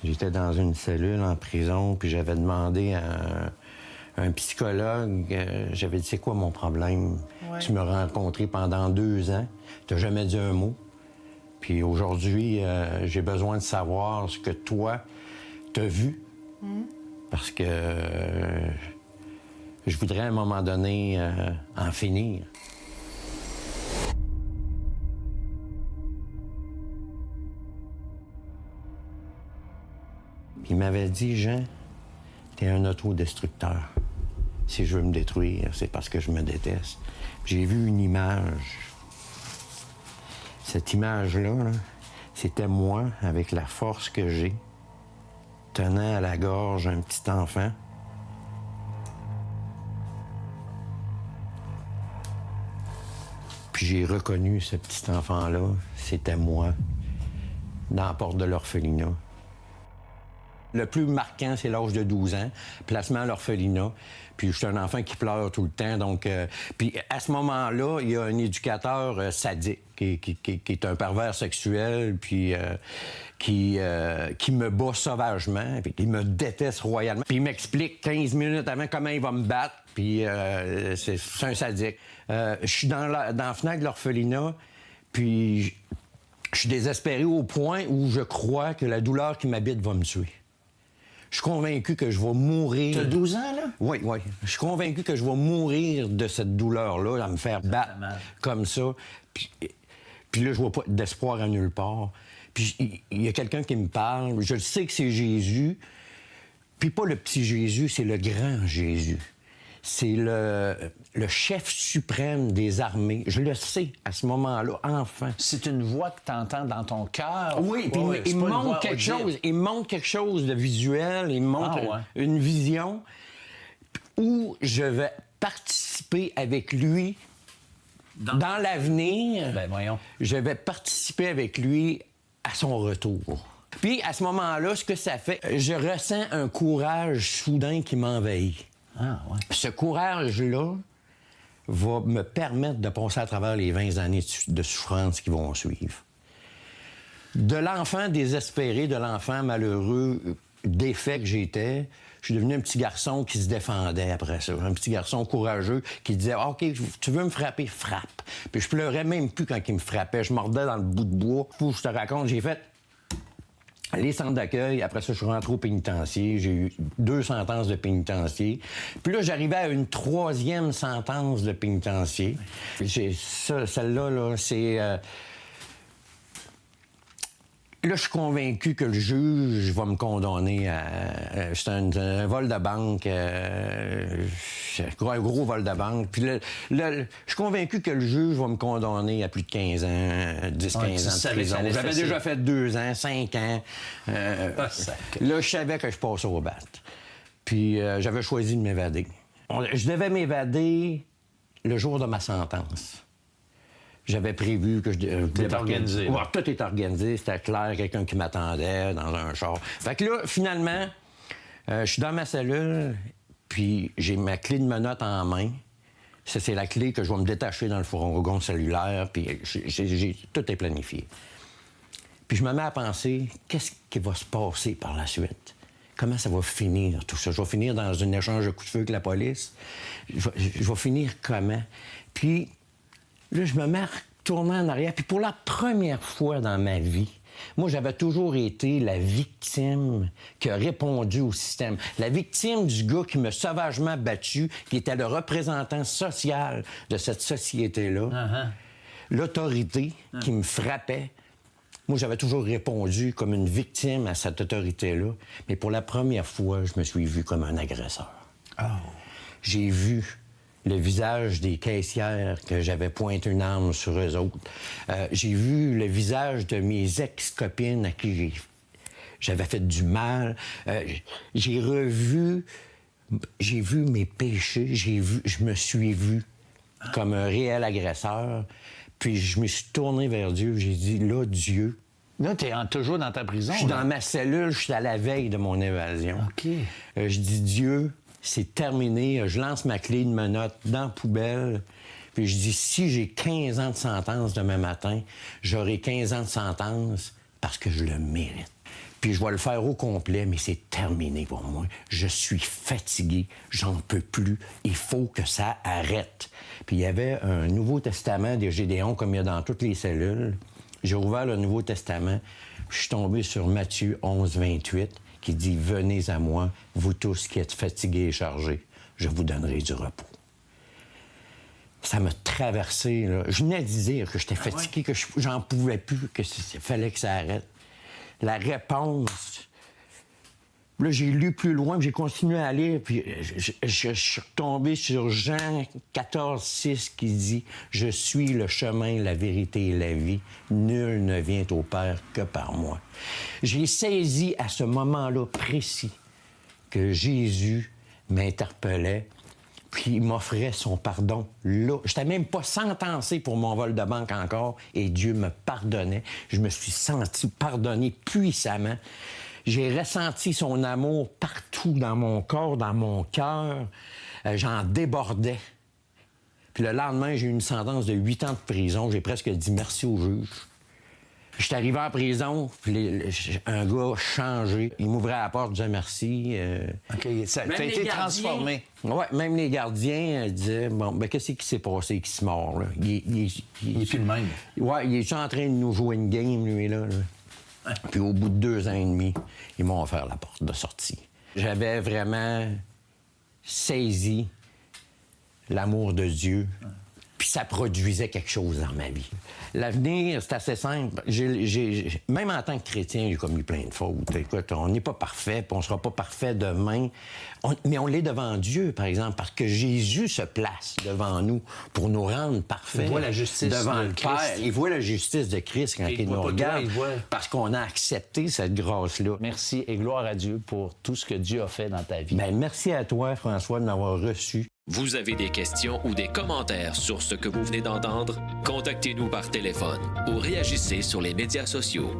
J'étais dans une cellule en prison, puis j'avais demandé à un psychologue, j'avais dit, c'est quoi mon problème? Ouais. Tu m'as rencontré pendant 2 ans, tu n'as jamais dit un mot. Puis aujourd'hui, j'ai besoin de savoir ce que toi, t'as vu. Parce que je voudrais à un moment donné en finir. Puis il m'avait dit, Jean, t'es un autodestructeur. Si je veux me détruire, c'est parce que je me déteste. J'ai vu une image. Cette image-là, là, c'était moi, avec la force que j'ai, tenant à la gorge un petit enfant. Puis j'ai reconnu ce petit enfant-là, c'était moi, dans la porte de l'orphelinat. Le plus marquant, c'est l'âge de 12 ans, placement à l'orphelinat. Puis je suis un enfant qui pleure tout le temps. Donc, puis à ce moment-là, il y a un éducateur sadique qui est un pervers sexuel, puis qui me bat sauvagement, puis il me déteste royalement. Puis il m'explique 15 minutes avant comment il va me battre, puis c'est un sadique. Je suis dans la fenêtre de l'orphelinat, puis je suis désespéré au point où je crois que la douleur qui m'habite va me tuer. Je suis convaincu que je vais mourir. T'as 12 ans, là? Oui, oui. Je suis convaincu que je vais mourir de cette douleur-là, à me faire battre comme ça. Puis là, je vois pas d'espoir à nulle part. Puis il y a quelqu'un qui me parle. Je sais que c'est Jésus. Puis pas le petit Jésus, c'est le grand Jésus. C'est le chef suprême des armées. Je le sais à ce moment-là, enfant. C'est une voix que tu entends dans ton cœur. Oui, puis il me montre quelque chose. Il me montre quelque chose de visuel. Il me montre une vision où je vais participer avec lui dans l'avenir. Ben voyons. Je vais participer avec lui à son retour. Puis à ce moment-là, ce que ça fait, je ressens un courage soudain qui m'envahit. Ah, ouais. Ce courage-là va me permettre de passer à travers les 20 années de souffrance qui vont suivre. De l'enfant désespéré, de l'enfant malheureux, défait que j'étais, je suis devenu un petit garçon qui se défendait après ça. Un petit garçon courageux qui disait « OK, tu veux me frapper? Frappe. » Puis je pleurais même plus quand il me frappait. Je mordais dans le bout de bois. Je te raconte, j'ai fait les centres d'accueil. Après ça, je suis rentré au pénitencier. J'ai eu 2 sentences de pénitencier. Puis là, j'arrivais à une 3e sentence de pénitencier. Celle-là, là, c'est... Là, je suis convaincu que le juge va me condamner à... c'est un vol de banque, un gros vol de banque. Puis là, je suis convaincu que le juge va me condamner à plus de 15 ans, 10-15 ans de prison. J'avais déjà fait 2 ans, 5 ans. Là, je savais que je passais au bat. Puis j'avais choisi de m'évader. Je devais m'évader le jour de ma sentence. J'avais prévu que je... Tout organisé. Ouais, tout est organisé, c'était clair, quelqu'un qui m'attendait dans un char. Fait que là, finalement, je suis dans ma cellule, puis j'ai ma clé de menottes en main. Ça, c'est la clé que je vais me détacher dans le fourgon cellulaire, puis tout est planifié. Puis je me mets à penser, qu'est-ce qui va se passer par la suite? Comment ça va finir, tout ça? Je vais finir dans un échange de coups de feu avec la police? Je vais finir comment? Puis... là, je me mets à retourner en arrière. Puis pour la première fois dans ma vie, moi, j'avais toujours été la victime qui a répondu au système. La victime du gars qui m'a sauvagement battu, qui était le représentant social de cette société-là. L'autorité qui me frappait. Moi, j'avais toujours répondu comme une victime à cette autorité-là. Mais pour la première fois, je me suis vu comme un agresseur. Oh. J'ai vu le visage des caissières que j'avais pointé une arme sur eux autres. J'ai vu le visage de mes ex-copines à qui j'avais fait du mal. J'ai vu mes péchés. Je me suis vu comme un réel agresseur. Puis je me suis tourné vers Dieu. J'ai dit, là, Dieu... Là, t'es toujours dans ta prison. Je suis dans ma cellule, je suis à la veille de mon évasion. OK. Je dis, Dieu... c'est terminé. Je lance ma clé de menottes dans la poubelle. Puis je dis, si j'ai 15 ans de sentence demain matin, j'aurai 15 ans de sentence parce que je le mérite. Puis je vais le faire au complet, mais c'est terminé pour moi. Je suis fatigué, j'en peux plus. Il faut que ça arrête. Puis il y avait un Nouveau Testament des Gédéons, comme il y a dans toutes les cellules. J'ai ouvert le Nouveau Testament, je suis tombé sur Matthieu 11, 28, qui dit « Venez à moi, vous tous qui êtes fatigués et chargés, je vous donnerai du repos. » Ça m'a traversé, là. Je venais de dire que j'étais fatigué, que j'en pouvais plus, que fallait que ça arrête. La réponse... Là, j'ai lu plus loin, puis j'ai continué à lire, puis je suis retombé sur Jean 14, 6, qui dit « Je suis le chemin, la vérité et la vie. Nul ne vient au Père que par moi. » J'ai saisi à ce moment-là précis que Jésus m'interpellait, puis il m'offrait son pardon là. Je n'étais même pas sentencé pour mon vol de banque encore, et Dieu me pardonnait. Je me suis senti pardonné puissamment. J'ai ressenti son amour partout dans mon corps, dans mon cœur. J'en débordais. Puis le lendemain, j'ai eu une sentence de 8 ans de prison. J'ai presque dit merci au juge. Je suis arrivé en prison, puis un gars changé. Il m'ouvrait la porte, disait merci. OK, ça a été transformé. Oui, même les gardiens disaient, bon, ben qu'est-ce qui s'est passé avec ce mort, là? Il est plus le même. Oui, il est en train de nous jouer une game, lui, là. Puis au bout de 2 ans et demi, ils m'ont offert la porte de sortie. J'avais vraiment saisi l'amour de Dieu, puis ça produisait quelque chose dans ma vie. L'avenir, c'est assez simple. Même en tant que chrétien, j'ai commis plein de fautes. Écoute, on n'est pas parfait, puis on ne sera pas parfait demain. Mais on l'est devant Dieu, par exemple, parce que Jésus se place devant nous pour nous rendre parfaits. Il voit la justice devant de le Christ. Père. Il voit la justice de Christ quand il nous regarde, parce qu'on a accepté cette grâce-là. Merci et gloire à Dieu pour tout ce que Dieu a fait dans ta vie. Bien, merci à toi, François, de m'avoir reçu. Vous avez des questions ou des commentaires sur ce que vous venez d'entendre? Contactez-nous par téléphone ou réagissez sur les médias sociaux.